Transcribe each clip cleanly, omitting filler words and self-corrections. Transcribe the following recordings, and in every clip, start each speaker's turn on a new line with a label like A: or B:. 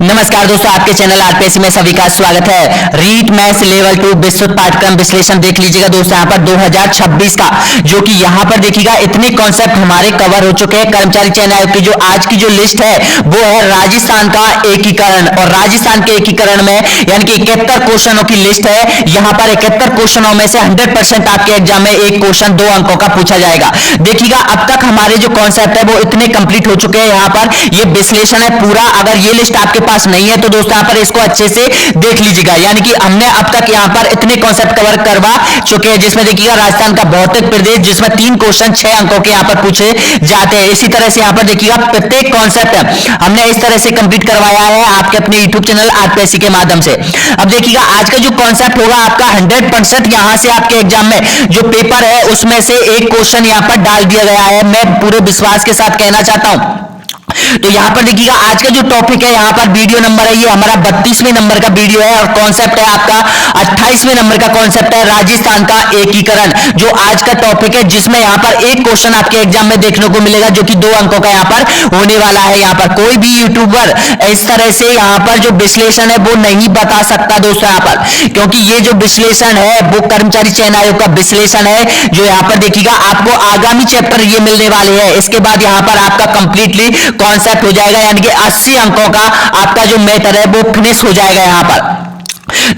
A: नमस्कार दोस्तों, आपके चैनल आरपीएससी में सभी का स्वागत है। रीट मैथ्स लेवल 2 विस्तृत पाठ्यक्रम विश्लेषण देख लीजिएगा दोस्तों। यहाँ पर 2026 का जो कि यहाँ पर देखिएगा इतने कॉन्सेप्ट हमारे कवर हो चुके हैं। कर्मचारी चयन आयोग की जो आज की जो लिस्ट है वो है राजस्थान का एकीकरण, और राजस्थान के एकीकरण में यानी कि 71 क्वेश्चनों की लिस्ट है। यहाँ पर 71 क्वेश्चनों में से 100% आपके एग्जाम में एक क्वेश्चन 2 अंकों का पूछा जाएगा। देखिएगा अब तक हमारे जो कॉन्सेप्ट है वो इतने कंप्लीट हो चुके हैं। यहाँ पर ये विश्लेषण है पूरा। अगर ये लिस्ट आपके पास नहीं है तो दोस्तों यहाँ पर इसको अच्छे से देख लीजिएगा। यानी कि हमने अब तक यहाँ पर इतने कॉन्सेप्ट कवर करवा चुके हैं, जिसमें देखिएगा राजस्थान का भौतिक प्रदेश, जिसमें 3 क्वेश्चन 6 अंकों के यहाँ पर पूछे जाते हैं। इसी तरह से यहाँ पर देखिएगा प्रत्येक कॉन्सेप्ट हमने इस तरह से कंप्लीट करवाया है आपके अपने यूट्यूब चैनल आरपीएससी के माध्यम से। अब देखिएगा आज का जो कॉन्सेप्ट होगा आपका 100% यहाँ से आपके एग्जाम में जो पेपर है उसमें से एक क्वेश्चन यहाँ पर डाल दिया गया है। मैं पूरे विश्वास के साथ कहना चाहता हूं। तो यहाँ पर देखिएगा आज का जो टॉपिक है, यहाँ पर वीडियो नंबर है, ये हमारा 32वें नंबर का वीडियो है, और कॉन्सेप्ट है आपका 28वें नंबर का कॉन्सेप्ट है राजस्थान का एकीकरण, जो आज का टॉपिक है, जिसमें यहाँ पर एक क्वेश्चन आपके एग्जाम में देखने को मिलेगा जो कि 2 अंकों का यहाँ पर होने वाला है। यहाँ पर कोई भी यूट्यूबर इस तरह से यहाँ पर जो विश्लेषण है वो नहीं बता सकता दोस्तों यहाँ पर, क्योंकि ये जो विश्लेषण है वो कर्मचारी चयन आयोग का विश्लेषण है। जो यहाँ पर देखिएगा आपको आगामी चैप्टर ये मिलने वाले हैं। इसके बाद यहाँ पर आपका कंप्लीटली कॉन्सेप्ट हो जाएगा, यानी कि 80 अंकों का आपका जो मैटर है वो फिनिश हो जाएगा यहाँ पर।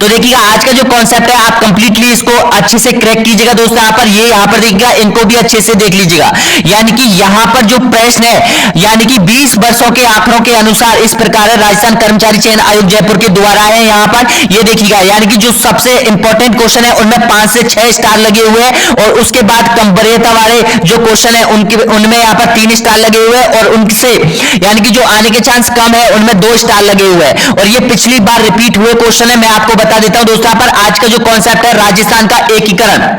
A: तो देखिएगा आज का जो कॉन्सेप्ट है आप कंप्लीटली इसको अच्छे से क्रैक कीजिएगा दोस्तों। यहाँ पर देखिएगा इनको भी अच्छे से देख लीजिएगा। यानी कि यहाँ पर जो प्रश्न है, यानी कि 20 वर्षों के आंकड़ों के अनुसार इस प्रकार है। राजस्थान कर्मचारी चयन आयोग जयपुर के द्वारा है। यहाँ पर ये देखिएगा, यानी कि जो सबसे इंपॉर्टेंट क्वेश्चन है उनमें 5 से 6 स्टार लगे हुए हैं, और उसके बाद कम वरीयता वाले जो क्वेश्चन है उनमें यहाँ पर 3 स्टार लगे हुए हैं, और उनसे यानी कि जो आने के चांस कम है उनमें 2 स्टार लगे हुए हैं। और ये पिछली बार रिपीट हुए क्वेश्चन है। मैं आपको बता देता हूं दोस्तों, पर आज का जो कॉन्सेप्ट है राजस्थान का एकीकरण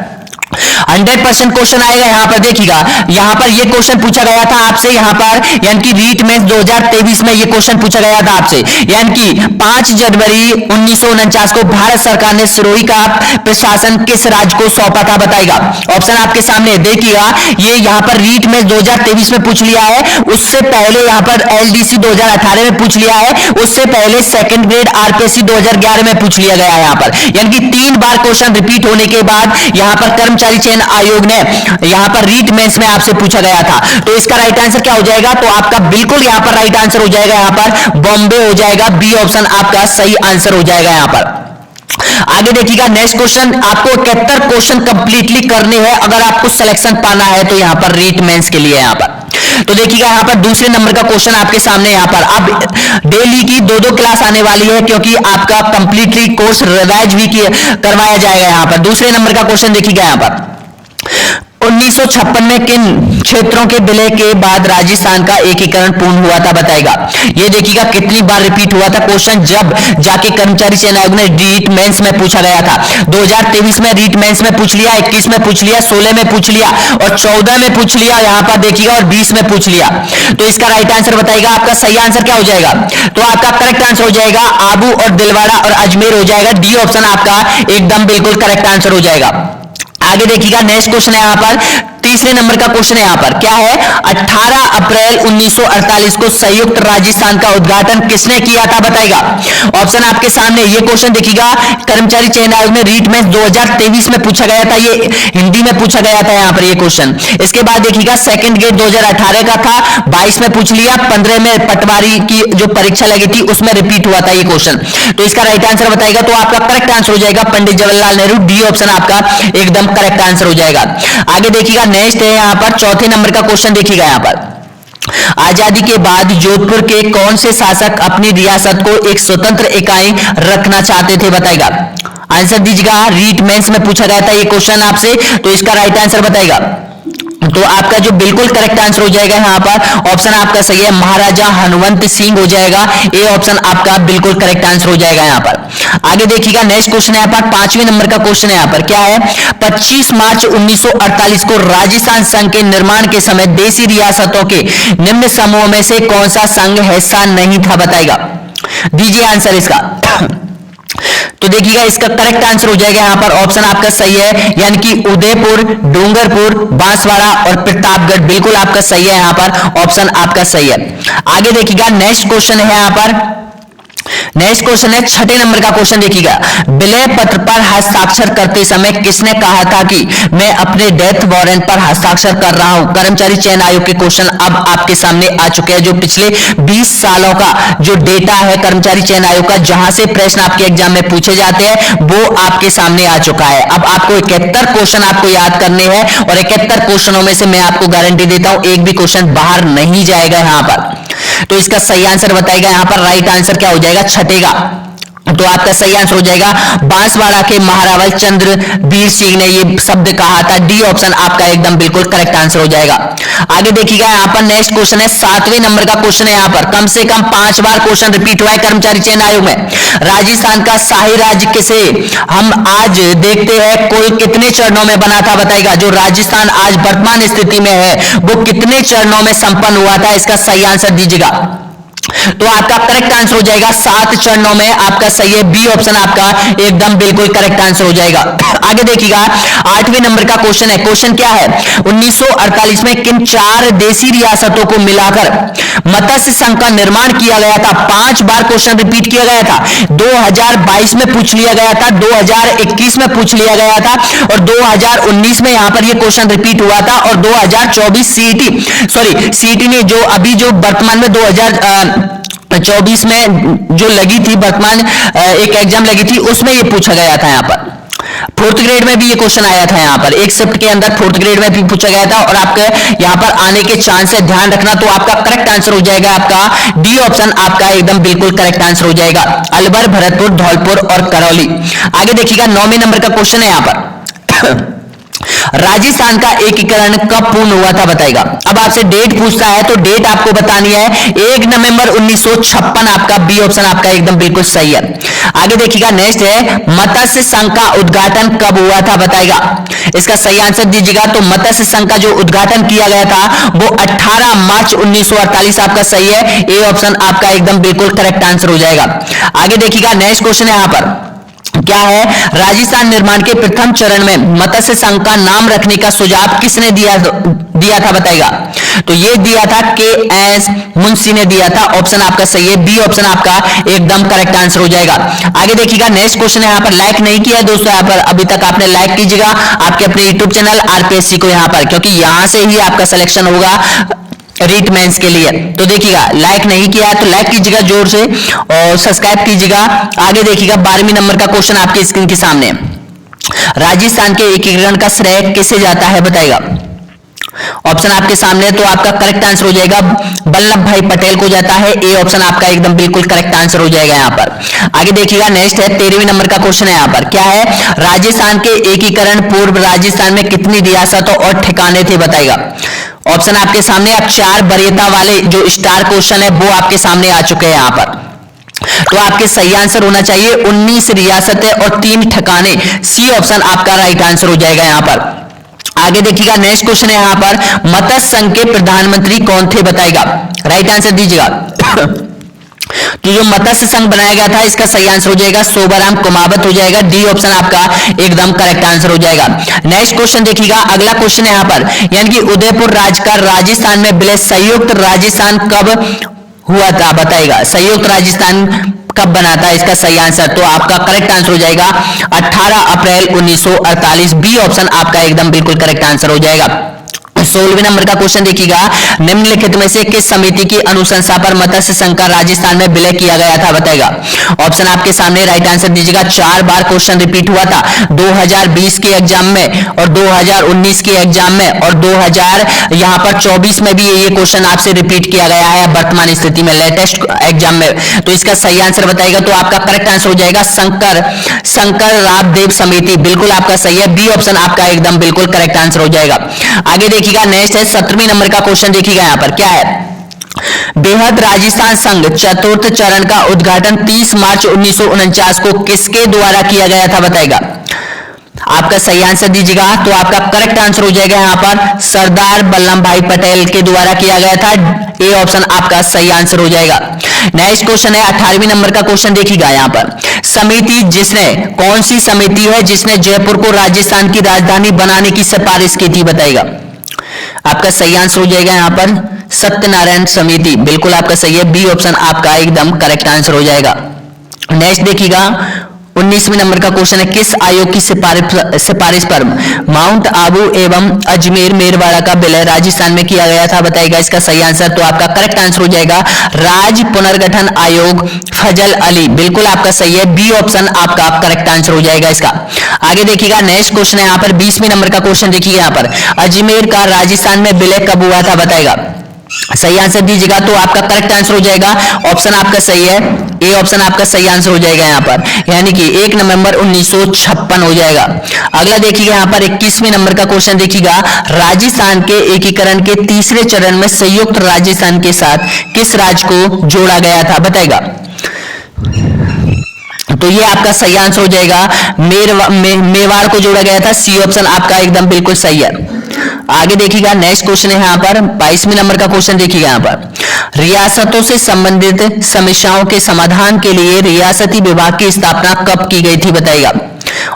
A: 100% क्वेश्चन आएगा। यहाँ पर देखिएगा, यहाँ पर ये क्वेश्चन पूछा गया था आपसे, यहाँ पर यानी कि रीट मैथ्स 2023 में ये क्वेश्चन पूछा गया था आपसे। यानी कि 5 जनवरी 1949 को भारत सरकार ने सिरोही का प्रशासन किस राज्य को सौंपा था, बताएगा। ऑप्शन आपके सामने देखिएगा, ये यहाँ पर रीट मैथ्स 2023 में पूछ लिया है। उससे पहले यहाँ पर एलडीसी 2018 में पूछ लिया है। उससे पहले सेकंड ग्रेड आरपीएससी 2011 में पूछ लिया गया है यहाँ पर। यानी कि 3 बार क्वेश्चन रिपीट होने के बाद यहाँ पर कर्मचारी चयन आयोग ने यहां पर रीट मैथ्स में आपसे पूछा गया था। तो इसका राइट आंसर क्या हो जाएगा? तो आपका बिल्कुल यहां पर राइट आंसर हो जाएगा, यहां पर बॉम्बे हो जाएगा। बी ऑप्शन आपका सही आंसर हो जाएगा यहां पर। आगे देखिएगा नेक्स्ट क्वेश्चन, आपको 71 क्वेश्चन कंप्लीटली करने हैं अगर आपको सिलेक्शन पाना है तो यहां पर रीट मैथ्स के लिए यहां पर। तो देखिएगा यहाँ पर दूसरे नंबर का क्वेश्चन आपके सामने। यहाँ पर अब डेली की 2-2 क्लास आने वाली है, क्योंकि आपका कंप्लीटली कोर्स रिवाइज भी करवाया जाएगा। यहाँ पर दूसरे नंबर का क्वेश्चन देखिएगा, यहाँ पर 1956 में किन क्षेत्रों के विलय के बाद राजस्थान का एकीकरण पूर्ण हुआ था, बताएगा। ये देखिएगा कितनी बार रिपीट हुआ था क्वेश्चन, जब जाके कर्मचारी चयन आयोग ने रीट मेंस में पूछा गया था। 2023 में रीट मेंस में पूछ लिया, 21 में पूछ लिया, 16 में पूछ लिया, और 14 में पूछ लिया यहाँ पर देखिएगा, और 20 में पूछ लिया। तो इसका राइट आंसर बताइएगा, आपका सही आंसर क्या हो जाएगा? तो आपका करेक्ट आंसर हो जाएगा आबू और दिलवाड़ा और अजमेर हो जाएगा। डी ऑप्शन आपका एकदम बिल्कुल करेक्ट आंसर हो जाएगा। आगे देखिएगा नेक्स्ट क्वेश्चन है, यहाँ पर तीसरे नंबर का क्वेश्चन है। यहाँ पर क्या है? 18 अप्रैल 1948 को संयुक्त राजस्थान का उद्घाटन किसने किया था, बताएगा। ऑप्शन आपके सामने। ये क्वेश्चन देखिएगा कर्मचारी चयन आयोग ने रीट मैथ्स 2023 में पूछा गया था, ये हिंदी में पूछा गया था यहाँ पर ये क्वेश्चन। इसके बाद देखिएगा सेकंड ग्रेड 2018 का था, 22 में पूछ लिया, 15 में पटवारी की जो परीक्षा लगी थी उसमें रिपीट हुआ था ये क्वेश्चन। तो इसका राइट आंसर बताएगा, तो आपका करेक्ट आंसर हो जाएगा पंडित जवाहरलाल नेहरू। डी ऑप्शन आपका एकदम करेक्ट आंसर हो जाएगा। आगे देखिएगा नेक्स्ट है यहाँ पर चौथे नंबर का क्वेश्चन देखिएगा। यहाँ पर आजादी के बाद जोधपुर के कौन से शासक अपनी रियासत को एक स्वतंत्र इकाई रखना चाहते थे, बताएगा। आंसर दीजिएगा, रीट मेंस में पूछा गया था ये क्वेश्चन आपसे, तो इसका राइट आंसर बताएगा। तो आपका जो बिल्कुल करेक्ट आंसर हो जाएगा यहाँ पर ऑप्शन आपका सही है, महाराजा हनुमंत सिंह हो जाएगा। ए ऑप्शन आपका बिल्कुल करेक्ट आंसर हो जाएगा यहाँ पर। आगे देखिएगा नेक्स्ट क्वेश्चन है यहाँ पर 5वें नंबर का क्वेश्चन है। यहाँ पर क्या है? 25 मार्च 1948 को राजस्थान संघ के निर्माण के समय देशी रियासतों के निम्न समूह में से कौन सा संघ हिस्सा नहीं था, बताएगा। दीजिए आंसर इसका। तो देखिएगा इसका करेक्ट आंसर हो जाएगा यहाँ पर ऑप्शन आपका सही है, यानी कि उदयपुर, डूंगरपुर, बांसवाड़ा और प्रतापगढ़ बिल्कुल आपका सही है। यहाँ पर ऑप्शन आपका सही है। आगे देखिएगा नेक्स्ट क्वेश्चन है यहाँ पर नेक्स्ट क्वेश्चन है छठे नंबर का क्वेश्चन देखिएगा, विलय पत्र पर हस्ताक्षर करते समय किसने कहा था कि मैं अपने डेथ वारंट पर हस्ताक्षर कर रहा हूं? कर्मचारी चयन आयोग के क्वेश्चन अब आपके सामने आ चुके हैं, जो पिछले 20 सालों का जो डेटा है कर्मचारी चयन आयोग का, जहां से प्रश्न आपके एग्जाम में पूछे जाते हैं, वो आपके सामने आ चुका है। अब आपको 71 क्वेश्चन आपको याद करने हैं और 71 क्वेश्चनों में से मैं आपको गारंटी देता हूं एक भी क्वेश्चन बाहर नहीं जाएगा यहां पर। तो इसका सही आंसर बताएगा यहां पर, राइट आंसर क्या हो जाएगा? छठे का। तो आपका सही आंसर हो जाएगा बांसवाड़ा के महारावल चंद्र वीर सिंह ने ये शब्द कहा था। डी ऑप्शन आपका एकदम बिल्कुल करेक्ट आंसर हो जाएगा। आगे देखिएगा यहां पर नेक्स्ट क्वेश्चन है 7वें नंबर का क्वेश्चन है। यहां पर कम से कम 5 बार क्वेश्चन रिपीट हुआ है कर्मचारी चयन आयोग में। राजस्थान का शाही राज्य किसे हम आज देखते हैं कुल कितने चरणों में बना था बताएगा? जो राजस्थान आज वर्तमान स्थिति में है वो कितने चरणों में संपन्न हुआ था? इसका सही आंसर दीजिएगा। तो आपका करेक्ट आंसर हो जाएगा 7 चरणों में, आपका सही है। बी ऑप्शन आपका एकदम बिल्कुल करेक्ट आंसर हो जाएगा। आगे देखिएगा 8वें नंबर का क्वेश्चन है। क्वेश्चन क्या है? 1948 में किन 4 देशी रियासतों को मिलाकर मत्स्य संघ का निर्माण किया गया था? 5 बार क्वेश्चन रिपीट किया गया था। 2022 में पूछ लिया गया था, 2021 में पूछ लिया गया था और 2019 में यहां पर यह क्वेश्चन रिपीट हुआ था और 2024 सीईटी ने जो अभी जो वर्तमान में 2024 में जो लगी थी वर्तमान एक एग्जाम लगी थी उसमें ये पूछा गया था। यहां पर 4th ग्रेड में भी ये क्वेश्चन आया था। यहां पर एक शिफ्ट के अंदर 4th ग्रेड में भी पूछा गया था और आपके यहां पर आने के चांस है, ध्यान रखना। तो आपका करेक्ट आंसर हो जाएगा आपका डी ऑप्शन आपका एकदम बिल्कुल करेक्ट आंसर हो जाएगा। अलवर, भरतपुर, धौलपुर और करौली। आगे देखिएगा 9वें नंबर का क्वेश्चन है। यहां पर राजस्थान का एकीकरण कब पूर्ण हुआ था बताएगा? अब आपसे डेट पूछता है तो डेट आपको बतानी है 1 नवंबर 1956। आपका बी ऑप्शन आपका एकदम बिल्कुल सही है। आगे देखिएगा नेक्स्ट है मत्स्य संघ का उद्घाटन कब हुआ था बताएगा? इसका सही आंसर दीजिएगा। तो मत्स्य संघ का जो उद्घाटन किया गया था वो 18 मार्च 1948 आपका सही है। ए ऑप्शन आपका एकदम बिल्कुल करेक्ट आंसर हो जाएगा। आगे देखिएगा नेक्स्ट क्वेश्चन है। यहां पर क्या है? राजस्थान निर्माण के प्रथम चरण में मत्स्य संघ का नाम रखने का सुझाव किसने दिया था बताएगा? तो ये दिया था के.एस. मुंशी ने दिया था। ऑप्शन आपका सही है। बी ऑप्शन आपका एकदम करेक्ट आंसर हो जाएगा। आगे देखिएगा नेक्स्ट क्वेश्चन है। यहां पर लाइक नहीं किया है दोस्तों, यहां पर अभी तक आपने लाइक कीजिएगा आपके अपने यूट्यूब चैनल आरपीएससी को यहां पर, क्योंकि यहां से ही आपका सिलेक्शन होगा रीट मेंस के लिए। तो देखिएगा लाइक नहीं किया है तो लाइक कीजिएगा जोर से और सब्सक्राइब कीजिएगा। आगे देखिएगा 12वें नंबर का क्वेश्चन आपके स्क्रीन के सामने। राजस्थान के एकीकरण का श्रेय किसे जाता है बताएगा? ऑप्शन आपके सामने, तो आपका करेक्ट आंसर हो जाएगा वल्लभ भाई पटेल को जाता है। ए ऑप्शन आपका एकदम बिल्कुल करेक्ट आंसर हो जाएगा यहां पर। आगे देखिएगा नेक्स्ट है 13वें नंबर का क्वेश्चन है। यहां पर क्या है? राजस्थान के एकीकरण पूर्व राजस्थान में कितनी रियासतों और ठिकाने थे बताएगा? ऑप्शन आपके सामने। आप 4 वरीयता वाले जो स्टार क्वेश्चन है वो आपके सामने आ चुके हैं यहां पर। तो आपके सही आंसर होना चाहिए 19 रियासतें और 3 ठिकाने। सी ऑप्शन आपका राइट आंसर हो जाएगा यहां पर। आगे देखिएगा नेक्स्ट क्वेश्चन है। यहां पर मत्स्य संघ के प्रधानमंत्री कौन थे बताएगा? राइट आंसर दीजिएगा। तो जो मत्स्य संघ बनाया गया था इसका सही आंसर हो जाएगा शोभाराम कुमावत हो जाएगा। डी ऑप्शन आपका एकदम करेक्ट आंसर हो जाएगा। नेक्स्ट क्वेश्चन देखिएगा, अगला क्वेश्चन है यहां पर, यानी कि उदयपुर राज्य का राजस्थान में विलय संयुक्त राजस्थान कब हुआ था बताएगा? संयुक्त राजस्थान कब बना था? इसका सही आंसर, तो आपका करेक्ट आंसर हो जाएगा 18 अप्रैल 1948। बी ऑप्शन आपका एकदम बिल्कुल करेक्ट आंसर हो जाएगा। 16वें नंबर का क्वेश्चन देखिएगा, निम्नलिखित में से किस समिति की अनुशंसा पर मत्स्य संघ का राजस्थान में विलय किया गया था बताएगा? ऑप्शन आपके सामने, राइट आंसर दीजिएगा। 4 बार क्वेश्चन रिपीट हुआ था 2020 के एग्जाम में और 2019 के एग्जाम में और 2024 में भी ये क्वेश्चन आपसे रिपीट किया गया है वर्तमान स्थिति में लेटेस्ट एग्जाम में। तो इसका सही आंसर बताएगा, तो आपका करेक्ट आंसर हो जाएगा शंकर रावदेव समिति। बिल्कुल आपका सही है। बी ऑप्शन आपका एकदम बिल्कुल करेक्ट आंसर हो जाएगा। आगे देखिएगा नेक्स्ट है 17वें नंबर का क्वेश्चन देखिएगा यहां पर क्या है? बेहद राजस्थान संघ चतुर्थ चरण का उद्घाटन 30 मार्च 1949 को किसके द्वारा किया गया था बताएगा? आपका सही आंसर दीजिएगा। तो आपका करेक्ट आंसर हो जाएगा यहां पर सरदार वल्लभ भाई पटेल के द्वारा किया गया था। ए ऑप्शन आपका सही आंसर हो जाएगा। नेक्स्ट क्वेश्चन है 18वें नंबर का क्वेश्चन देखिएगा यहां पर, समिति जिसने, कौन सी समिति है जिसने जयपुर को राजस्थान की राजधानी बनाने की सिफारिश की थी बताएगा? आपका सही आंसर हो जाएगा यहां पर सत्यनारायण समिति। बिल्कुल आपका सही है। बी ऑप्शन आपका एकदम करेक्ट आंसर हो जाएगा। नेक्स्ट देखिएगा 19वें नंबर का क्वेश्चन है, किस आयोग की सिफारिश पर माउंट आबू एवं अजमेर मेरवाड़ा का विलय राजस्थान में किया गया था? बताइएगा इसका सही आंसर। तो आपका करेक्ट आंसर हो जाएगा राज्य पुनर्गठन आयोग, फजल अली, बिल्कुल आपका सही है, बी ऑप्शन आपका करेक्ट आंसर हो जाएगा इसका। आगे देखिएगा नेक्स्ट क्वेश्चन है यहाँ पर 20वें नंबर का क्वेश्चन देखिए यहाँ पर, अजमेर का राजस्थान में विलय कब हुआ था? बताएगा सही आंसर दीजिएगा। तो आपका करेक्ट आंसर हो जाएगा ऑप्शन आपका सही है, ए ऑप्शन आपका सही आंसर हो जाएगा यहाँ पर, यानी कि 1 नवंबर 1956 हो जाएगा। अगला देखिएगा यहाँ पर 21वें नंबर का क्वेश्चन देखिएगा, राजस्थान के एकीकरण के तीसरे चरण में संयुक्त राजस्थान के साथ किस राज्य को जोड़ा गया था? बताएगा। तो ये आपका सही आंसर हो जाएगा, मेवाड़ को जोड़ा गया था, सी ऑप्शन आपका एकदम बिल्कुल सही है। आगे देखिएगा नेक्स्ट क्वेश्चन है यहाँ पर 22वें नंबर का क्वेश्चन देखिएगा यहाँ पर, रियासतों से संबंधित समस्याओं के समाधान के लिए रियासती विभाग की स्थापना कब की गई थी? बताइएगा।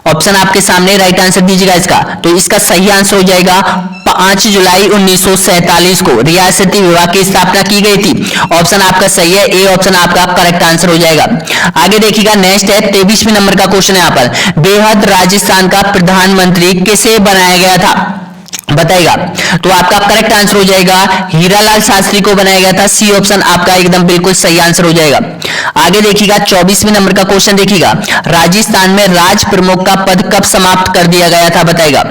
A: ऑप्शन आपके सामने, राइट आंसर दीजिएगा इसका। तो इसका सही आंसर हो जाएगा 5 जुलाई 1947 को रियासती विभाग की स्थापना की गई थी। ऑप्शन आपका सही है, ए ऑप्शन आपका करेक्ट आंसर हो जाएगा। आगे देखिएगा नेक्स्ट है 23वें नंबर का क्वेश्चन है यहाँ पर, बेहद राजस्थान का प्रधानमंत्री किसे बनाया गया था? बताएगा। तो आपका करेक्ट आंसर हो जाएगा हीरालाल शास्त्री को बनाया गया था, सी ऑप्शन आपका एकदम बिल्कुल सही आंसर हो जाएगा। आगे देखिएगा 24वें नंबर का क्वेश्चन देखिएगा, राजस्थान में राज प्रमुख का पद कब समाप्त कर दिया गया था? बताएगा।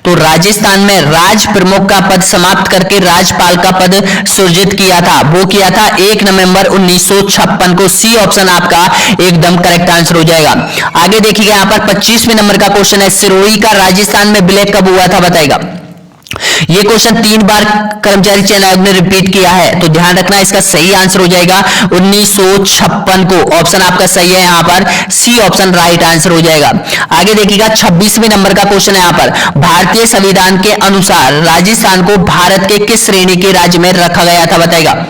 A: तो राजस्थान में राज प्रमुख का पद समाप्त करके राजपाल का पद सृजित किया था, वो किया था 1 नवंबर 1956 को, सी ऑप्शन आपका एकदम करेक्ट आंसर हो जाएगा। आगे देखिएगा यहाँ पर 25वें नंबर का क्वेश्चन है, सिरोही का राजस्थान में विलय कब हुआ था? बताएगा। ये क्वेश्चन 3 बार कर्मचारी चयन आयोग ने रिपीट किया है, तो ध्यान रखना इसका सही आंसर हो जाएगा 1956 को, ऑप्शन आपका सही है यहाँ पर, सी ऑप्शन राइट आंसर हो जाएगा। आगे देखिएगा 26वें नंबर का क्वेश्चन है यहाँ पर, भारतीय संविधान के अनुसार राजस्थान को भारत के किस श्रेणी के राज्य में रखा गया था? बताएगा।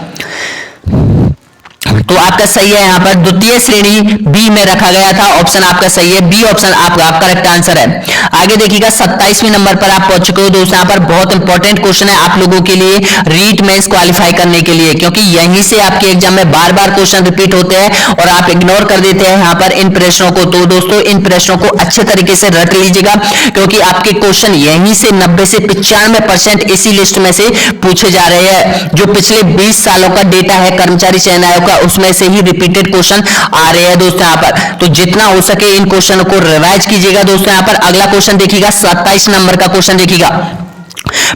A: तो आपका सही है यहाँ पर, द्वितीय श्रेणी बी में रखा गया था, ऑप्शन आपका सही है, बी ऑप्शन आपका करेक्ट आंसर है। आगे देखिएगा 27वें नंबर पर आप पहुंच चुके हो दोस्तों, यहाँ पर बहुत इंपॉर्टेंट क्वेश्चन है आप लोगों के लिए रीट मेंस क्वालिफाई करने के लिए, क्योंकि यहीं से आपके एग्जाम में बार बार क्वेश्चन रिपीट होते हैं और आप इग्नोर कर देते हैं यहाँ पर इन प्रश्नों को। तो दोस्तों इन प्रश्नों को अच्छे तरीके से रट लीजिएगा, क्योंकि आपके क्वेश्चन यहीं से 90 से 95% इसी लिस्ट में से पूछे जा रहे हैं। जो पिछले 20 सालों का डेटा है कर्मचारी चयन आयोग का, उसमें से ही रिपीटेड क्वेश्चन आ रहे हैं दोस्तों यहाँ पर। तो जितना हो सके इन क्वेश्चन को रिवाइज कीजिएगा दोस्तों। यहाँ पर अगला क्वेश्चन देखिएगा 27 नंबर का क्वेश्चन देखिएगा,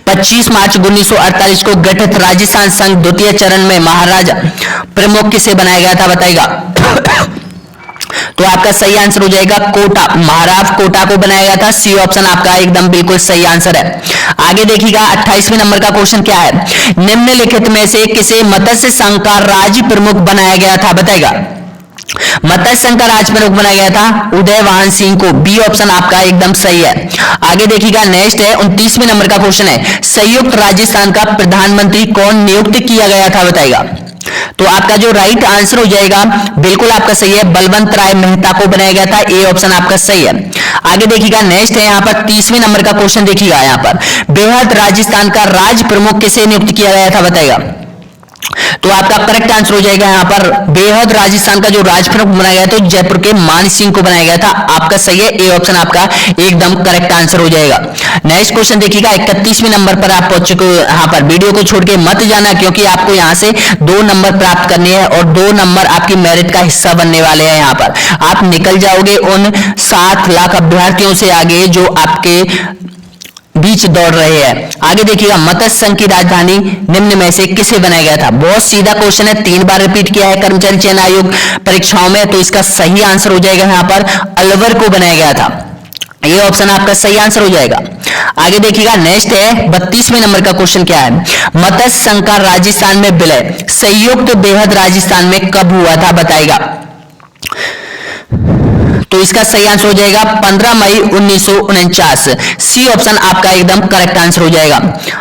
A: 25 मार्च 1948 को गठित राजस्थान संघ द्वितीय चरण में महाराजा प्रमुख किसे बनाया गया था? बताएगा। तो आपका सही आंसर हो जाएगा कोटा, महाराव कोटा को बनाया गया था, सी ऑप्शन आपका एकदम बिल्कुल सही आंसर है। आगे देखिएगा 28वें नंबर का क्वेश्चन क्या है, निम्नलिखित में से किसे मत्स्य संघ का राज्य प्रमुख बनाया गया था? बताएगा। मत्स्य संघ का राज्य प्रमुख बनाया गया था उदयवान सिंह को, बी ऑप्शन आपका एकदम सही है। आगे देखिएगा नेक्स्ट है 29वें नंबर का क्वेश्चन है, संयुक्त राजस्थान का प्रधानमंत्री कौन नियुक्त किया गया था? बताएगा। तो आपका जो राइट आंसर हो जाएगा बिल्कुल आपका सही है, बलवंत राय मेहता को बनाया गया था, ए ऑप्शन आपका सही है। आगे देखिएगा नेक्स्ट है यहाँ पर 30वें नंबर का क्वेश्चन देखिएगा, यहाँ पर बेहद राजस्थान का राज्य प्रमुख किसे नियुक्त किया गया था? बताएगा। तो आपका करेक्ट आंसर हो जाएगा यहाँ पर बेहद राजस्थान का जो राज्य प्रमुख बनाया गया था जयपुर के मान सिंह को बनाया गया था, आपका सही है, ए ऑप्शन आपका एकदम करेक्ट आंसर हो जाएगा। नेक्स्ट क्वेश्चन देखिएगा 31वें नंबर पर आप पहुंच चुके हो। यहाँ पर वीडियो को छोड़ के मत जाना, क्योंकि आपको यहाँ से 2 नंबर प्राप्त करने हैं और 2 नंबर आपकी मेरिट का हिस्सा बनने वाले हैं। यहाँ पर आप निकल जाओगे उन 7 लाख अभ्यर्थियों से आगे जो आपके बीच दौड़ रहे हैं। आगे देखिएगा मत्स्य संघ की राजधानी निम्न में से किसे बनाया गया था? बहुत सीधा क्वेश्चन है, 3 बार रिपीट किया है कर्मचारी चयन आयोग परीक्षाओं में, तो इसका सही आंसर हो जाएगा यहाँ पर अलवर को बनाया गया था, ये ऑप्शन आपका सही आंसर हो जाएगा। आगे देखिएगा नेक्स्ट है 32वें नंबर का क्वेश्चन क्या है, मत्स्य संघ का राजस्थान में विलय संयुक्त बेहद राजस्थान में कब हुआ था? बताएगा। तो इसका सही आंसर हो जाएगा 15 मई 1949, सी ऑप्शन आपका एकदम करेक्ट आंसर हो जाएगा।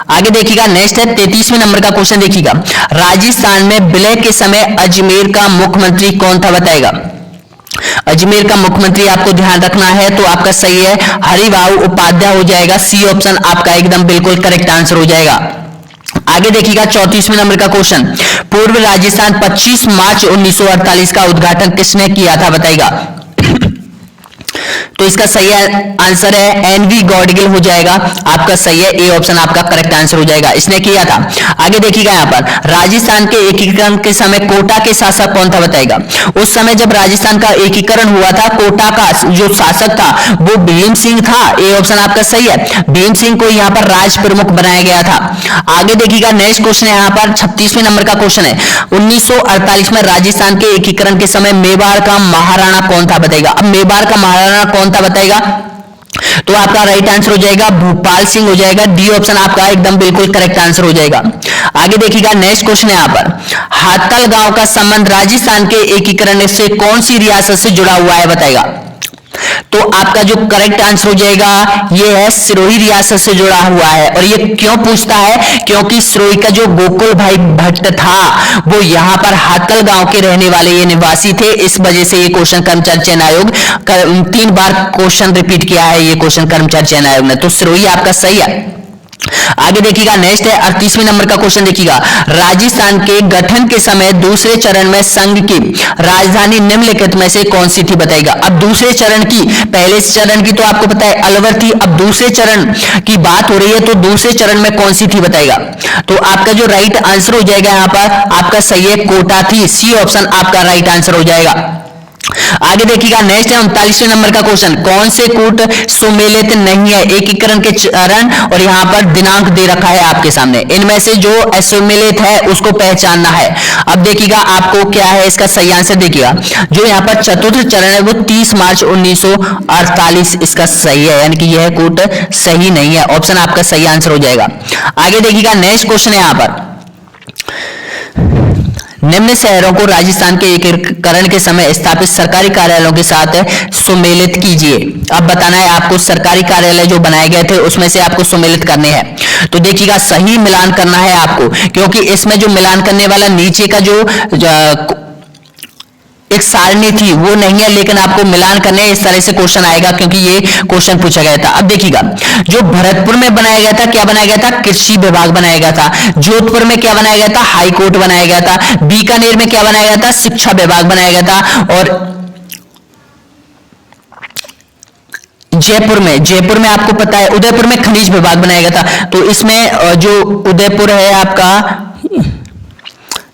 A: आगे देखिएगा नेक्स्ट है 33वें नंबर का क्वेश्चन देखिएगा, राजस्थान में विलय के समय अजमेर का मुख्यमंत्री कौन था? बताएगा। अजमेर का मुख्यमंत्री आपको ध्यान रखना है, तो आपका सही है हरिभाऊ उपाध्याय हो जाएगा, सी ऑप्शन आपका एकदम बिल्कुल करेक्ट आंसर हो जाएगा। आगे देखिएगा 34वें नंबर का क्वेश्चन, पूर्व राजस्थान 25 मार्च 1948 का उद्घाटन किसने किया था, बताइएगा। तो इसका सही आंसर है एनवी गॉडगिल हो जाएगा, आपका सही है, ए ऑप्शन आपका करेक्ट आंसर हो जाएगा, इसने किया था। आगे देखिएगा यहाँ पर राजस्थान के एकीकरण के समय कोटा के शासक कौन था, बताएगा। उस समय जब राजस्थान का एकीकरण हुआ था, कोटा का जो शासक था वो भीम सिंह था, ए ऑप्शन आपका सही है, भीम सिंह को यहाँ पर राज प्रमुख बनाया गया था। आगे देखिएगा नेक्स्ट क्वेश्चन है यहाँ पर 36वें नंबर का क्वेश्चन है, 1948 में राजस्थान के एकीकरण के समय मेवाड़ का महाराणा कौन था, बताएगा। अब मेवाड़ का महाराणा कौन था, बताएगा। तो आपका राइट आंसर हो जाएगा भूपाल सिंह हो जाएगा, डी ऑप्शन आपका एकदम बिल्कुल करेक्ट आंसर हो जाएगा। आगे देखिएगा नेक्स्ट क्वेश्चन है यहाँ पर, हातल गांव का संबंध राजस्थान के एकीकरण से कौन सी रियासत से जुड़ा हुआ है, बताएगा। तो आपका जो करेक्ट आंसर हो जाएगा ये है सिरोही रियासत से जुड़ा हुआ है। और ये क्यों पूछता है, क्योंकि सिरोही का जो गोकुल भाई भट्ट था वो यहां पर हातल गांव के रहने वाले ये निवासी थे, इस वजह से ये क्वेश्चन कर्मचारी चयन आयोग 3 बार क्वेश्चन रिपीट किया है ये क्वेश्चन कर्मचारी चयन आयोग ने, तो सिरोही आपका सही है। आगे देखिएगा नेक्स्ट है 38वें नंबर का क्वेश्चन, देखिएगा राजस्थान के गठन के समय दूसरे चरण में संघ की राजधानी निम्नलिखित में से कौन सी थी, बताइएगा। अब दूसरे चरण की, पहले चरण की तो आपको पता है अलवर थी, अब दूसरे चरण की बात हो रही है तो दूसरे चरण में कौन सी थी, बताइएगा। तो आपका जो राइट आंसर हो जाएगा यहाँ पर आपका सही है कोटा थी, सी ऑप्शन आपका राइट आंसर हो जाएगा। आगे देखिएगा नेक्स्ट है 39वें नंबर का क्वेश्चन, कौन से कूट सुमेलित नहीं है, एकीकरण के चरण और यहां पर दिनांक दे रखा है आपके सामने, इनमें से जो असुमेलित है उसको पहचानना है। अब देखिएगा आपको क्या है इसका सही आंसर, देखिएगा जो यहां पर चतुर्थ चरण है वो 30 मार्च 1948 इसका सही है, यानी कि यह कूट सही नहीं है, ऑप्शन आपका सही आंसर हो जाएगा। आगे देखिएगा नेक्स्ट क्वेश्चन है यहां पर, निम्न शहरों को राजस्थान के एकीकरण के समय स्थापित सरकारी कार्यालयों के साथ सुमेलित कीजिए। अब बताना है आपको सरकारी कार्यालय जो बनाए गए थे उसमें से आपको सुमेलित करने हैं। तो देखिएगा सही मिलान करना है आपको, क्योंकि इसमें जो मिलान करने वाला नीचे का जो एक सारणी थी वो नहीं है, लेकिन आपको मिलान करने इस तरह से क्वेश्चन आएगा क्योंकि ये क्वेश्चन पूछा गया था। अब देखिएगा जो भरतपुर में बनाया गया था, क्या बनाया गया था, कृषि विभाग बनाया गया था। जोधपुर में क्या बनाया गया था, हाई कोर्ट बनाया गया था। बीकानेर में क्या बनाया गया था, शिक्षा विभाग बनाया गया था। और जयपुर में आपको पता है, उदयपुर में खनिज विभाग बनाया गया था। तो इसमें जो उदयपुर है आपका,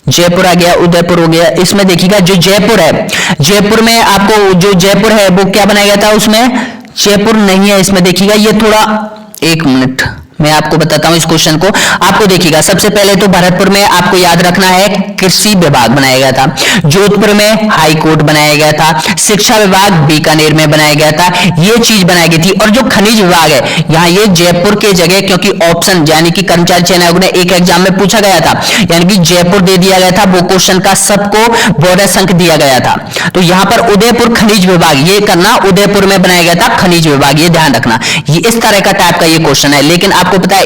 A: जयपुर आ गया, उदयपुर हो गया, इसमें देखिएगा जो जयपुर है, जयपुर में आपको जो जयपुर है वो क्या बनाया गया था, उसमें जयपुर नहीं है इसमें, देखिएगा ये थोड़ा, एक मिनट मैं आपको बताता हूं इस क्वेश्चन को। आपको देखिएगा सबसे पहले तो भरतपुर में आपको याद रखना है कृषि विभाग बनाया गया था, जोधपुर में हाई कोर्ट बनाया गया था, शिक्षा विभाग बीकानेर में बनाया गया था, ये चीज बनाई गई थी। और जो खनिज विभाग है यहाँ ये जयपुर के जगह, क्योंकि ऑप्शन यानी कि कर्मचारी चयन आयोग ने एक एग्जाम में पूछा गया था, यानी कि जयपुर दे दिया गया था, वो क्वेश्चन का सबको बोर्ड अंक दिया गया था। तो यहाँ पर उदयपुर खनिज विभाग ये करना, उदयपुर में बनाया गया था खनिज विभाग, ये ध्यान रखना, ये इस तरह का टाइप का ये क्वेश्चन है। लेकिन आपको पता है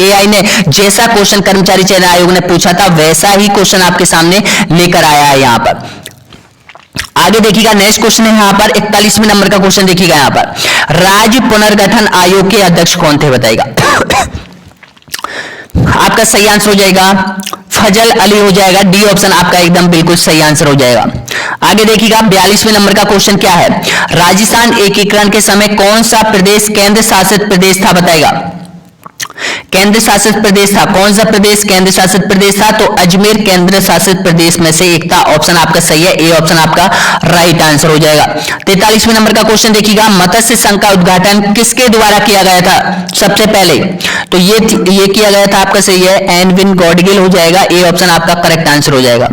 A: एआई ने जैसा क्वेश्चन कर्मचारी चयन आयोग ने पूछा था वैसा ही क्वेश्चन आपके सामने लेकर आया है यहाँ पर। आगे देखिएगा नेक्स्ट क्वेश्चन है यहाँ पर 41वें नंबर का क्वेश्चन, देखिएगा यहाँ पर राज्य पुनर्गठन आयोग के अध्यक्ष कौन थे, बताइएगा। आपका सही आंसर हो जाएगा फजल अली हो जाएगा, डी ऑप्शन आपका एकदम बिल्कुल सही आंसर हो जाएगा। आगे देखिएगा 42वें नंबर का क्वेश्चन क्या है, राजस्थान एकीकरण के समय कौन सा प्रदेश केंद्र शासित प्रदेश था, बताइएगा। केंद्र शासित प्रदेश था, कौन सा प्रदेश केंद्र शासित प्रदेश था, तो अजमेर केंद्र शासित प्रदेश में से एक था, ऑप्शन आपका सही है, ए ऑप्शन आपका राइट आंसर हो जाएगा। 43वें नंबर का क्वेश्चन देखिएगा, मत्स्य संघ का उद्घाटन किसके द्वारा किया गया था सबसे पहले, तो ये किया गया था, आपका सही है, एनविन गॉडगिल हो जाएगा, ए ऑप्शन आपका करेक्ट आंसर हो जाएगा।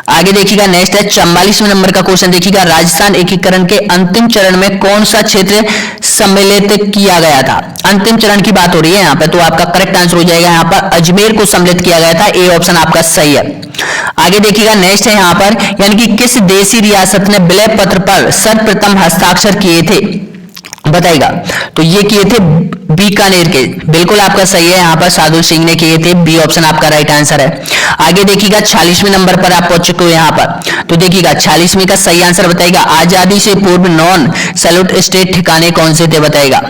A: आगे देखिएगा नेक्स्ट है 44वें नंबर का क्वेश्चन, देखिएगा राजस्थान एकीकरण के अंतिम चरण में कौन सा क्षेत्र सम्मिलित किया गया था, अंतिम चरण की बात हो रही है यहाँ पे, तो आपका करेक्ट आंसर हो जाएगा यहाँ पर अजमेर को सम्मिलित किया गया था, ए ऑप्शन आपका सही है। आगे देखिएगा नेक्स्ट है यहाँ पर, यानी कि किस देशी रियासत ने विलय पत्र पर सर्वप्रथम हस्ताक्षर किए थे, बताइएगा। तो ये किए थे बीकानेर के, बिल्कुल आपका सही है, यहाँ पर साधु सिंह ने किए थे, बी ऑप्शन आपका राइट आंसर है। आगे देखिएगा 46वें नंबर पर आप पहुंच चुके हो यहाँ पर, तो देखिएगा 46वें का सही आंसर बताइएगा, आजादी से पूर्व नॉन सैल्यूट स्टेट ठिकाने कौन से थे, बताइएगा।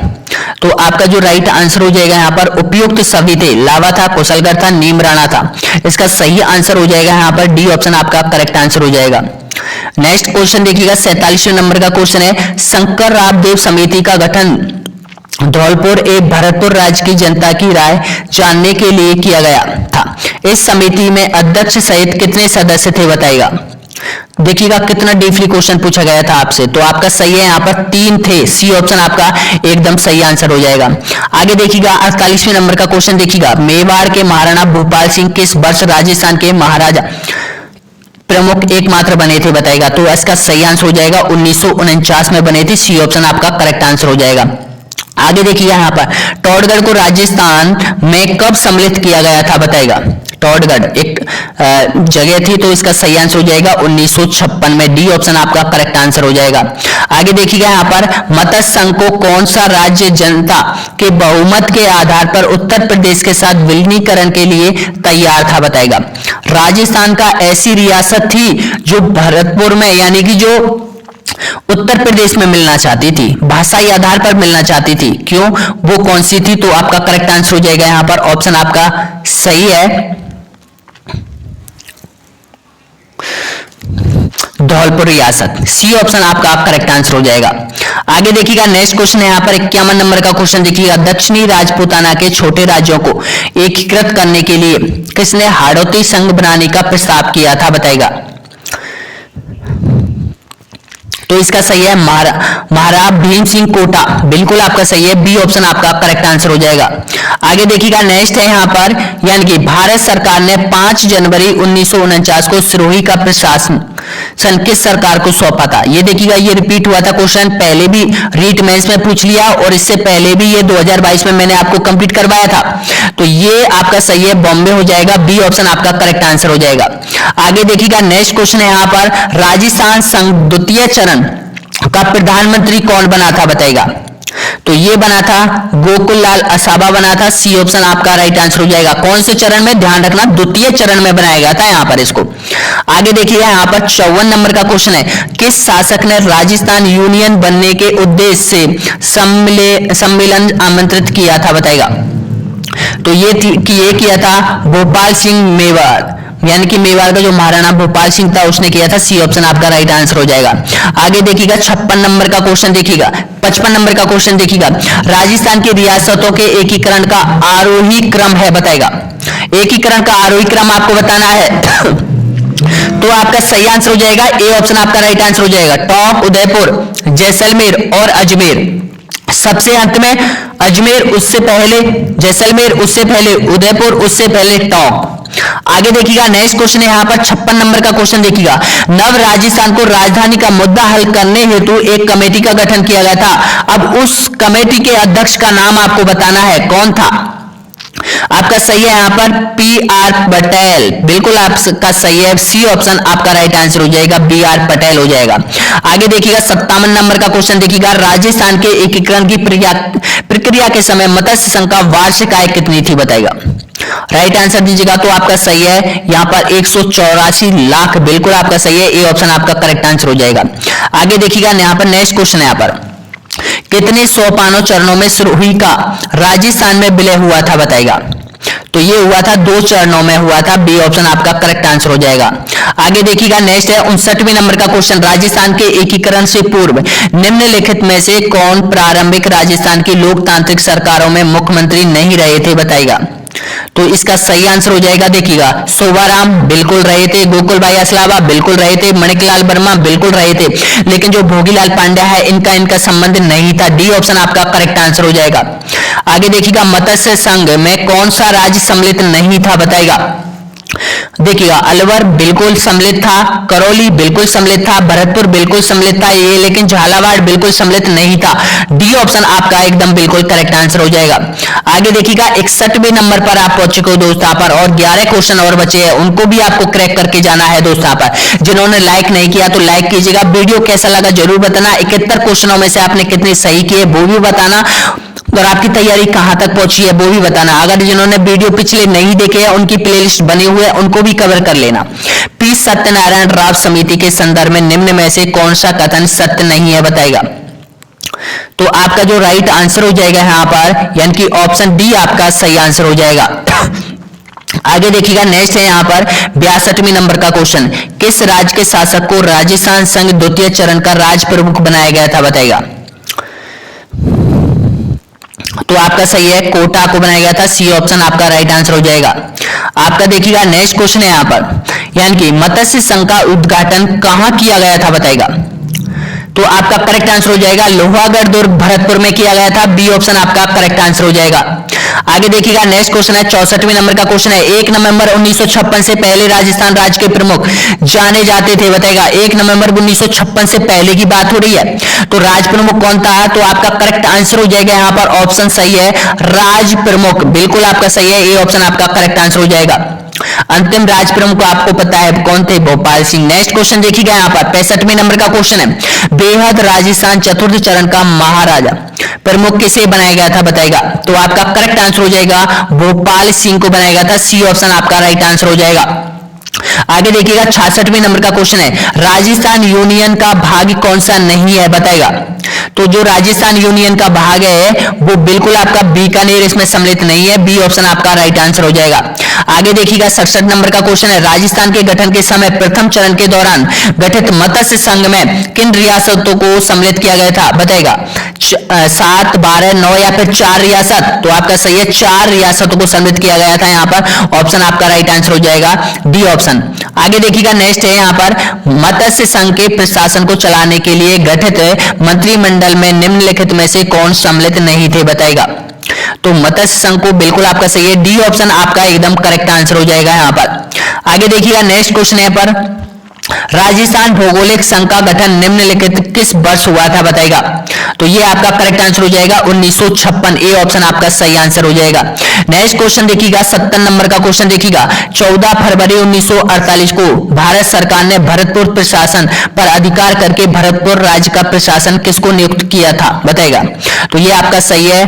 A: तो आपका जो राइट आंसर हो जाएगा यहाँ पर उपयुक्त सभी थे, लावा था, कुशलगढ़ था, नीम राणा था। इसका सही आंसर हो जाएगा यहाँ पर डी ऑप्शन आपका करेक्ट आंसर हो जाएगा। नेक्स्ट क्वेश्चन देखिएगा 47वें नंबर का क्वेश्चन है, शंकर रावदेव समिति का गठन धौलपुर एवं भरतपुर राज्य की जनता की राय जानने के लिए किया गया था। इस समिति में अध्यक्ष सहित कितने सदस्य थे बताइएगा। देखिएगा कितना डीपली क्वेश्चन पूछा गया था आपसे, तो आपका सही है यहाँ पर 3 थे, सी ऑप्शन आपका एकदम सही आंसर हो जाएगा। आगे देखिएगा 48वें नंबर का क्वेश्चन देखिएगा, मेवाड़ के महाराणा भूपाल सिंह किस वर्ष राजस्थान के महाराजा प्रमुख एकमात्र बने थे बताएगा। तो इसका सही आंसर हो जाएगा 1949 में बने थे, सी ऑप्शन आपका करेक्ट आंसर हो जाएगा। आगे देखिए यहाँ पर टोडगढ़ को राजस्थान में कब सम्मिलित किया गया था बताएगा। टोडगढ़ एक जगह थी, तो इसका सही आंसर हो जाएगा 1956 में, डी ऑप्शन आपका करेक्ट आंसर हो जाएगा। आगे देखिएगा यहाँ पर मत्स्य संघ को कौन सा राज्य जनता के बहुमत के आधार पर उत्तर प्रदेश के साथ विलीनीकरण के लिए तैयार था बताएगा। राजस्थान का ऐसी रियासत थी जो भरतपुर में यानी कि जो उत्तर प्रदेश में मिलना चाहती थी, भाषाई आधार पर मिलना चाहती थी, क्यों, वो कौन सी थी, तो आपका करेक्ट आंसर हो जाएगा यहाँ पर ऑप्शन आपका सही है धौलपुर रियासत, सी ऑप्शन आपका करेक्ट आंसर हो जाएगा। आगे देखिएगा नेक्स्ट क्वेश्चन है यहाँ पर 51 नंबर का क्वेश्चन देखिएगा, दक्षिणी राजपूताना के छोटे राज्यों को एकीकृत करने के लिए किसने हाड़ौती संघ बनाने का प्रस्ताव किया था बताएगा। तो इसका सही है महाराज भीम सिंह कोटा, बिल्कुल आपका सही है, बी ऑप्शन आपका करेक्ट आंसर हो जाएगा। आगे देखिएगा नेक्स्ट है यहाँ पर, यानी कि भारत सरकार ने 5 जनवरी 1949 को सिरोही का प्रशासन किस सरकार को सौंपा था। ये देखिएगा ये रिपीट हुआ था क्वेश्चन, पहले भी रीट मेंस में पूछ लिया और इससे पहले भी ये 2022 में मैंने आपको कंप्लीट करवाया था। तो ये आपका सही है, बॉम्बे हो जाएगा, बी ऑप्शन आपका करेक्ट आंसर हो जाएगा। आगे देखिएगा नेक्स्ट क्वेश्चन है यहाँ पर, राजस्थान संघ द्वितीय चरण का प्रधानमंत्री कौन बना था बताएगा। तो ये बना था गोकुल लाल असाबा बना था, सी ऑप्शन आपका राइट आंसर हो जाएगा। कौन से चरण में, ध्यान रखना द्वितीय चरण में बनाया गया था यहाँ पर इसको। आगे देखिए यहाँ पर 54 नंबर का क्वेश्चन है, किस शासक ने राजस्थान यूनियन बनने के उद्देश्य से सम्मेलन आमंत्रित किया था बताएगा। तो ये किया था भोपाल सिंह मेवाड़, यानी कि मेवाड़ का जो महाराणा भोपाल सिंह था उसने किया था, सी ऑप्शन आपका राइट आंसर हो जाएगा। आगे देखिएगा 56 नंबर का क्वेश्चन देखिएगा, 55 नंबर का क्वेश्चन देखिएगा, राजस्थान की रियासतों के एकीकरण का आरोही क्रम है बताएगा। एकीकरण का आरोही क्रम आपको बताना है तो आपका सही आंसर हो जाएगा, ए ऑप्शन आपका राइट आंसर हो जाएगा। टोंक, उदयपुर, जैसलमेर और अजमेर, सबसे अंत में अजमेर, उससे पहले जैसलमेर, उससे पहले उदयपुर, उससे पहले टोंक। आगे देखिएगा नेक्स्ट क्वेश्चन है यहाँ पर 56 नंबर का क्वेश्चन देखिएगा, नव राजस्थान को राजधानी का मुद्दा हल करने हेतु एक कमेटी का गठन किया गया था। अब उस कमेटी के अध्यक्ष का नाम आपको बताना है, कौन था। आपका सही है यहाँ पर पी.आर. पटेल, बिल्कुल आपका सही है, सी ऑप्शन आपका राइट आंसर हो जाएगा, बी.आर. पटेल हो जाएगा। आगे देखिएगा 57 नंबर का क्वेश्चन देखिएगा, राजस्थान के एकीकरण की प्रक्रिया के समय मत्स्य संघ का वार्षिक आय कितनी थी बताएगा। राइट आंसर दीजिएगा तो आपका सही है यहाँ पर 184 लाख, बिल्कुल आपका सही है, ए ऑप्शन आपका करेक्ट आंसर हो जाएगा। आगे देखिएगा यहाँ पर नेक्स्ट क्वेश्चन है यहाँ पर, कितने सोपानों चरणों में सिरोही का राजस्थान में विलय हुआ था बताएगा। तो ये हुआ था 2 चरणों में हुआ था, बी ऑप्शन आपका करेक्ट आंसर हो जाएगा। आगे देखिएगा नेक्स्ट है 59वें नंबर का क्वेश्चन, राजस्थान के एकीकरण से पूर्व निम्नलिखित में से कौन प्रारंभिक राजस्थान की लोकतांत्रिक सरकारों में मुख्यमंत्री नहीं रहे थे बताएगा। तो इसका सही आंसर हो जाएगा, देखिएगा शोभाराम बिल्कुल रहे थे, गोकुल भाई असलावा बिल्कुल रहे थे, मणिकलाल वर्मा बिल्कुल रहे थे, लेकिन जो भोगीलाल पांड्या है इनका संबंध नहीं था, डी ऑप्शन आपका करेक्ट आंसर हो जाएगा। आगे देखिएगा मत्स्य संघ में कौन सा राज्य सम्मिलित नहीं था बताएगा। देखिएगा अलवर बिल्कुल सम्मिलित था, करौली बिल्कुल सम्मिलित था, भरतपुर बिल्कुल सम्मिलित था, ये लेकिन झालावाड़ बिल्कुल सम्मिलित नहीं था, डी ऑप्शन आपका एकदम बिल्कुल करेक्ट आंसर हो जाएगा। आगे देखिएगा 61वें नंबर पर आप पहुंच चुके हो दोस्त यहाँ पर, और 11 क्वेश्चन और बचे हैं, उनको भी आपको क्रैक करके जाना है दोस्त यहाँ पर। जिन्होंने लाइक नहीं किया तो लाइक कीजिएगा, वीडियो कैसा लगा जरूर बताना, 71 क्वेश्चनों में से आपने कितने सही किए वो भी बताना, और आपकी तैयारी कहां तक पहुंची है वो भी बताना। अगर जिन्होंने वीडियो पिछले नहीं देखे हैं उनकी प्लेलिस्ट बनी हुई है, उनको भी कवर कर लेना। पी सत्यनारायण राव समिति के संदर्भ में निम्न में से कौन सा कथन सत्य नहीं है बताएगा। तो आपका जो राइट आंसर हो जाएगा यहां पर यानी कि ऑप्शन डी आपका सही आंसर हो जाएगा। आगे देखिएगा नेक्स्ट है यहां पर 62वें नंबर का क्वेश्चन, किस राज्य के शासक को राजस्थान संघ द्वितीय चरण का राज प्रमुख बनाया गया था, बताएगा। तो आपका सही है, कोटा को बनाया गया था, सी ऑप्शन आपका राइट आंसर हो जाएगा। आपका देखिएगा नेक्स्ट क्वेश्चन है यहां पर, यानी कि मत्स्य संघ का उद्घाटन कहां किया गया था, बताएगा। तो आपका करेक्ट आंसर हो जाएगा लोहागढ़ दुर्ग भरतपुर में किया गया था, बी ऑप्शन आपका करेक्ट आंसर हो जाएगा। आगे देखिएगा नेक्स्ट क्वेश्चन है 64वें नंबर का क्वेश्चन है, 1 नवंबर 1956 से पहले राजस्थान राज्य के प्रमुख जाने जाते थे, बताएगा। 1 नवंबर 1956 से पहले की बात हो रही है, तो राज प्रमुख कौन था, तो आपका करेक्ट आंसर हो जाएगा यहां पर ऑप्शन सही है, राज प्रमुख, बिल्कुल आपका सही है, ए ऑप्शन आपका करेक्ट आंसर हो जाएगा। अंतिम राज प्रमुख आपको पता है कौन थे, भोपाल सिंह। नेक्स्ट क्वेश्चन देखिएगा यहां पर 65वें नंबर का क्वेश्चन है, बेहद राजस्थान चतुर्थ चरण का महाराजा प्रमुख किसे बनाया गया था, बताएगा। तो आपका करेक्ट आंसर हो जाएगा भोपाल सिंह को बनाया गया था, सी ऑप्शन आपका राइट आंसर हो जाएगा। आगे देखिएगा 66वें नंबर का क्वेश्चन है, राजस्थान यूनियन का भाग कौन सा नहीं है, बताएगा। तो जो राजस्थान यूनियन का भाग है वो बिल्कुल आपका बीकानेर इसमें सम्मिलित नहीं है, बी ऑप्शन आपका राइट आंसर हो जाएगा। आगे देखिएगा 67 नंबर का क्वेश्चन है, राजस्थान के गठन के समय प्रथम चरण के दौरान गठित मत्स्य संघ में किन रियासतों को सम्मिलित किया गया था, बताएगा। 7, 12, 9 या फिर 4 रियासत, तो आपका सही है 4 रियासतों को सम्मिलित किया गया था यहाँ पर, ऑप्शन आपका राइट आंसर हो जाएगा डी ऑप्शन। आगे देखिएगा नेक्स्ट है यहाँ पर, मत्स्य संघ के प्रशासन को चलाने के लिए गठित मंत्रिमंडल में निम्नलिखित में से कौन सम्मिलित नहीं थे, बताएगा। तो मत्स्य संघ को बिल्कुल आपका सही है, डी ऑप्शन आपका एकदम करेक्ट आंसर हो जाएगा यहाँ पर। आगे देखिएगा नेक्स्ट क्वेश्चन है पर, राजस्थान भौगोलिक संघ का गठन निम्नलिखित किस वर्ष हुआ था, बताएगा। तो ये आपका करेक्ट आंसर हो जाएगा 1956, ए ऑप्शन आपका सही आंसर हो जाएगा। नेक्स्ट क्वेश्चन देखिएगा 70 नंबर का क्वेश्चन देखिएगा, 14 फरवरी 1948 को भारत सरकार ने भरतपुर प्रशासन पर अधिकार करके भरतपुर राज्य का प्रशासन किसको नियुक्त किया था, बताएगा। तो ये आपका सही है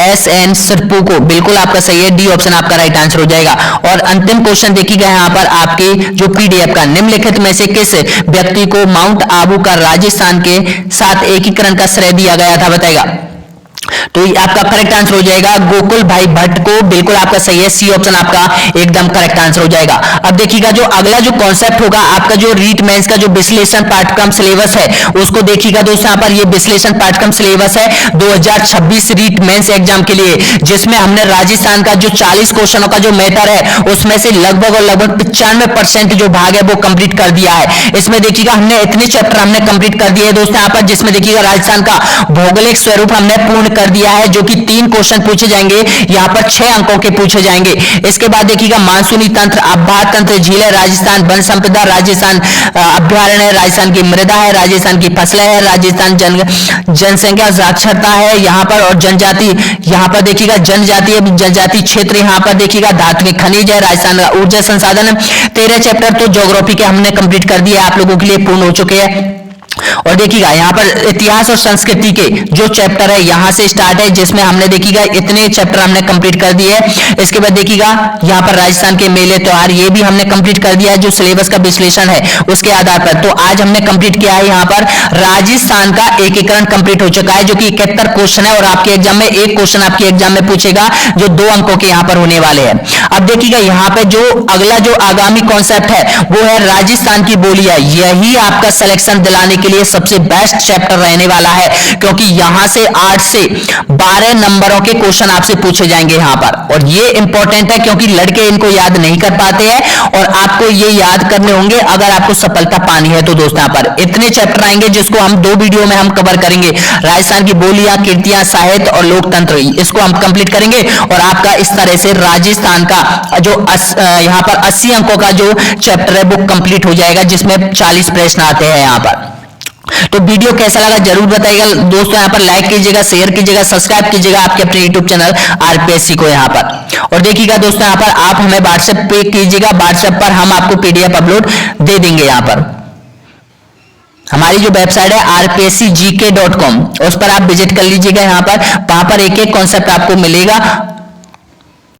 A: एस.एन. सिरपू को, बिल्कुल आपका सही है, डी ऑप्शन आपका राइट आंसर हो जाएगा। और अंतिम क्वेश्चन देखिएगा यहाँ पर आपके जो पीडीएफ का, निम्नलिखित में से किस व्यक्ति को माउंट आबू का राजस्थान के साथ एकीकरण का श्रेय दिया गया था, बताएगा। तो आपका करेक्ट आंसर हो जाएगा गोकुल भाई भट्ट को, बिल्कुल आपका सही है, सी ऑप्शन आपका एकदम करेक्ट आंसर हो जाएगा। अब देखिएगा जो अगला जो कॉन्सेप्ट होगा आपका, जो रीट मेंस का जो विश्लेषण पाठ्यक्रम सिलेबस है उसको देखिएगा दोस्तों। यहाँ पर ये विश्लेषण पाठ्यक्रम सिलेबस है 2026 रीट मेंस एग्जाम के लिए, जिसमें हमने राजस्थान का जो 40 क्वेश्चनों का जो मैटर है उसमें से लगभग 95% जो भाग है वो कंप्लीट कर दिया है। इसमें देखिएगा हमने इतने चैप्टर हमने कंप्लीट कर दिए दोस्तों यहाँ पर, जिसमें देखिएगा राजस्थान का भौगोलिक स्वरूप हमने पूर्ण कर दिया है, जो कि 3 क्वेश्चन पूछे जाएंगे, यहाँ पर 6 अंकों के पूछे जाएंगे। इसके बाद देखिएगा मानसूनी तंत्र, आबहावा तंत्र, झीलें, राजस्थान वन संपदा, राजस्थान अभ्यारण्य, राजस्थान की मृदा है, राजस्थान की फसलें है, राजस्थान जनसंख्या साक्षरता है यहाँ पर, और जनजाति यहाँ पर देखिएगा जनजाति क्षेत्र, यहाँ पर देखिएगा धात्विक खनिज है, राजस्थान का ऊर्जा संसाधन। 13 चैप्टर तो ज्योग्राफी के हमने कंप्लीट कर दिए, आप लोगों के लिए पूर्ण हो चुके हैं। और देखिएगा यहाँ पर इतिहास और संस्कृति के जो चैप्टर है यहाँ से स्टार्ट है, जिसमें हमने देखिएगा इतने चैप्टर हमने कंप्लीट कर दिए हैं। इसके बाद देखिएगा यहाँ पर राजस्थान के मेले त्योहार, ये भी हमने कंप्लीट कर दिया है, जो सिलेबस का विश्लेषण है उसके आधार पर। तो आज हमने कंप्लीट किया है यहाँ पर राजस्थान का एकीकरण कंप्लीट हो चुका है, जो कि 71 क्वेश्चन है, और आपके एग्जाम में एक क्वेश्चन आपके एग्जाम में पूछेगा जो 2 अंकों के यहाँ पर होने वाले हैं। अब देखिएगा यहाँ पे जो अगला जो आगामी कॉन्सेप्ट है वो है राजस्थान की बोलियां। यही आपका सिलेक्शन दिलाने के लिए सबसे बेस्ट चैप्टर रहने वाला है, क्योंकि यहां से 8 से 12 नंबरों के क्वेश्चन आपसे पूछे जाएंगे यहाँ पर। और ये इंपॉर्टेंट है क्योंकि लड़के इनको याद नहीं कर पाते हैं, और आपको ये याद करने होंगे अगर आपको सफलता पानी है तो दोस्तों। यहाँ पर इतने चैप्टर आएंगे जिसको हम 2 वीडियो में हम कवर करेंगे। राजस्थान की बोलियां, कृतियां, साहित्य और लोकतंत्र, इसको हम कंप्लीट करेंगे, और आपका इस तरह से राजस्थान का जो यहाँ पर 80 अंकों का जो चैप्टर है वो कंप्लीट हो जाएगा, जिसमें 40 प्रश्न आते हैं यहाँ पर। तो वीडियो कैसा लगा जरूर बताइएगा दोस्तों। यहाँ पर लाइक कीजिएगा, शेयर कीजिएगा, सब्सक्राइब कीजिएगा आपके अपने यूट्यूब चैनल आरपीएससी को यहाँ पर। और देखिएगा दोस्तों यहाँ पर आप हमें व्हाट्सएप पे कीजिएगा, व्हाट्सएप पर हम आपको पीडीएफ अपलोड दे देंगे। यहाँ पर हमारी जो वेबसाइट है rpscgk.com, उस पर आप विजिट कर लीजिएगा। यहाँ पर वहां पर एक एक कॉन्सेप्ट आपको मिलेगा।